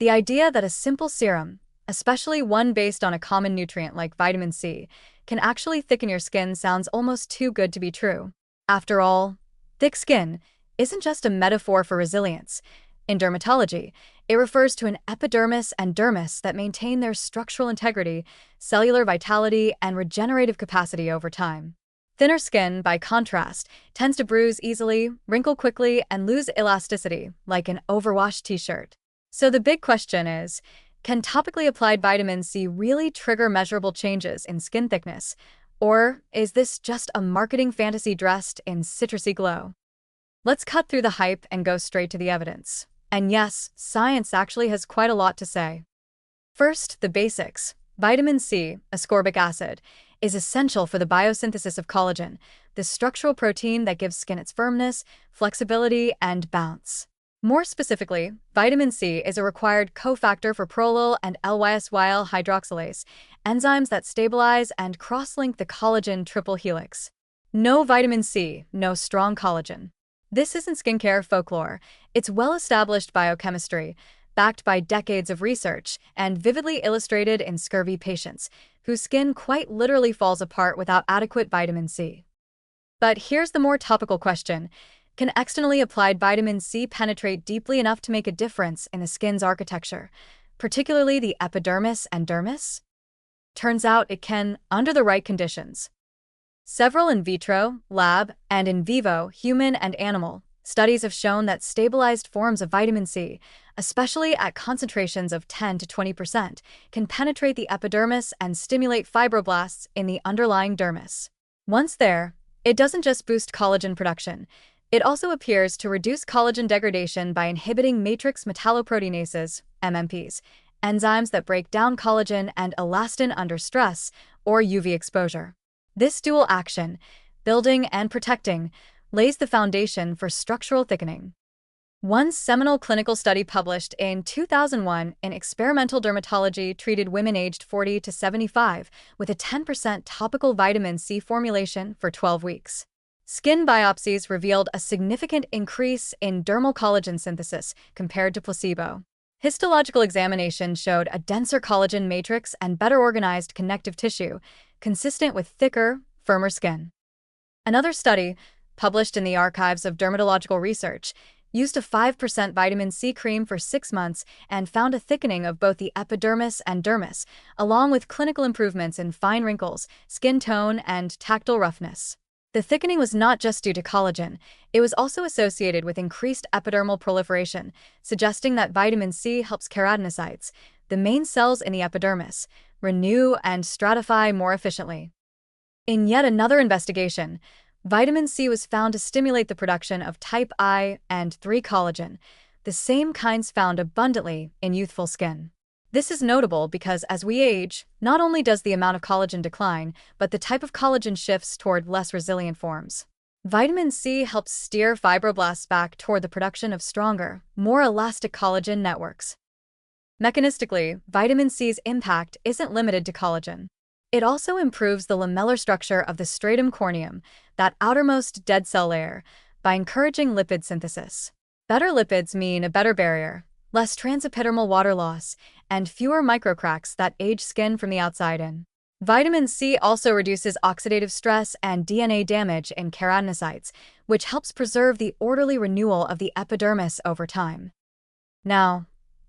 The idea that a simple serum, especially one based on a common nutrient like vitamin C, can actually thicken your skin sounds almost too good to be true. After all, thick skin isn't just a metaphor for resilience. In dermatology, it refers to an epidermis and dermis that maintain their structural integrity, cellular vitality, and regenerative capacity over time. Thinner skin, by contrast, tends to bruise easily, wrinkle quickly, and lose elasticity, like an overwashed t-shirt. So the big question is, can topically applied vitamin C really trigger measurable changes in skin thickness? Or is this just a marketing fantasy dressed in citrusy glow? Let's cut through the hype and go straight to the evidence. And yes, science actually has quite a lot to say. First, the basics. Vitamin C, ascorbic acid, is essential for the biosynthesis of collagen, the structural protein that gives skin its firmness, flexibility, and bounce. More specifically, vitamin C is a required cofactor for prolyl and lysyl hydroxylase, enzymes that stabilize and cross-link the collagen triple helix. No vitamin C, no strong collagen. This isn't skincare folklore. It's well-established biochemistry, backed by decades of research, and vividly illustrated in scurvy patients, whose skin quite literally falls apart without adequate vitamin C. But here's the more topical question. Can externally applied vitamin C penetrate deeply enough to make a difference in the skin's architecture, particularly the epidermis and dermis? Turns out it can, under the right conditions. Several in vitro, lab, and in vivo, human and animal, studies have shown that stabilized forms of vitamin C, especially at concentrations of 10 to 20%, can penetrate the epidermis and stimulate fibroblasts in the underlying dermis. Once there, it doesn't just boost collagen production. It also appears to reduce collagen degradation by inhibiting matrix metalloproteinases, MMPs, enzymes that break down collagen and elastin under stress or UV exposure. This dual action, building and protecting, lays the foundation for structural thickening. One seminal clinical study published in 2001 in Experimental Dermatology treated women aged 40 to 75 with a 10% topical vitamin C formulation for 12 weeks. Skin biopsies revealed a significant increase in dermal collagen synthesis compared to placebo. Histological examination showed a denser collagen matrix and better organized connective tissue, consistent with thicker, firmer skin. Another study, published in the Archives of Dermatological Research, used a 5% vitamin C cream for 6 months and found a thickening of both the epidermis and dermis, along with clinical improvements in fine wrinkles, skin tone, and tactile roughness. The thickening was not just due to collagen, it was also associated with increased epidermal proliferation, suggesting that vitamin C helps keratinocytes, the main cells in the epidermis, renew and stratify more efficiently. In yet another investigation, vitamin C was found to stimulate the production of type I and III collagen, the same kinds found abundantly in youthful skin. This is notable because as we age, not only does the amount of collagen decline, but the type of collagen shifts toward less resilient forms. Vitamin C helps steer fibroblasts back toward the production of stronger, more elastic collagen networks. Mechanistically, vitamin C's impact isn't limited to collagen. It also improves the lamellar structure of the stratum corneum, that outermost dead cell layer, by encouraging lipid synthesis. Better lipids mean a better barrier, less transepidermal water loss, and fewer microcracks that age skin from the outside in. Vitamin C also reduces oxidative stress and DNA damage in keratinocytes, which helps preserve the orderly renewal of the epidermis over time. Now,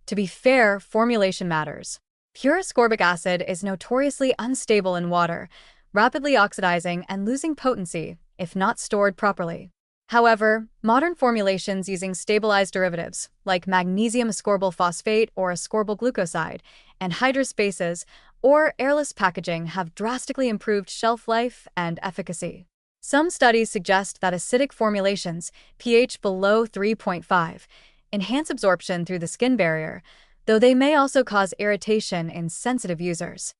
to be fair, formulation matters. Pure ascorbic acid is notoriously unstable in water, rapidly oxidizing and losing potency if not stored properly. However, modern formulations using stabilized derivatives, like magnesium ascorbyl phosphate or ascorbyl glucoside, and hydrous bases, or airless packaging have drastically improved shelf life and efficacy. Some studies suggest that acidic formulations, pH below 3.5, enhance absorption through the skin barrier, though they may also cause irritation in sensitive users.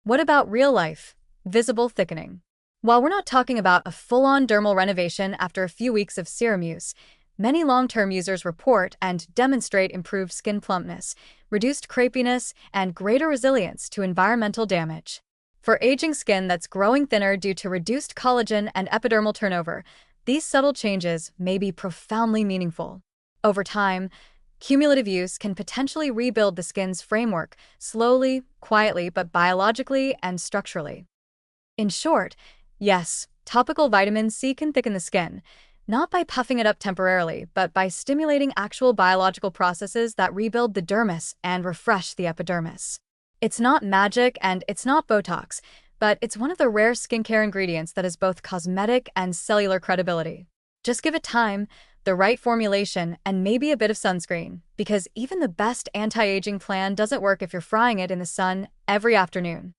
What about real-life, visible thickening? While we're not talking about a full-on dermal renovation after a few weeks of serum use, many long-term users report and demonstrate improved skin plumpness, reduced crepiness, and greater resilience to environmental damage. For aging skin that's growing thinner due to reduced collagen and epidermal turnover, these subtle changes may be profoundly meaningful. Over time, Cumulative use can potentially rebuild the skin's framework, slowly, quietly, but biologically and structurally. In short, yes, topical vitamin C can thicken the skin, not by puffing it up temporarily, but by stimulating actual biological processes that rebuild the dermis and refresh the epidermis. It's not magic and it's not Botox, but it's one of the rare skincare ingredients that has both cosmetic and cellular credibility. Just give it time, the right formulation, and maybe a bit of sunscreen, because even the best anti-aging plan doesn't work if you're frying it in the sun every afternoon.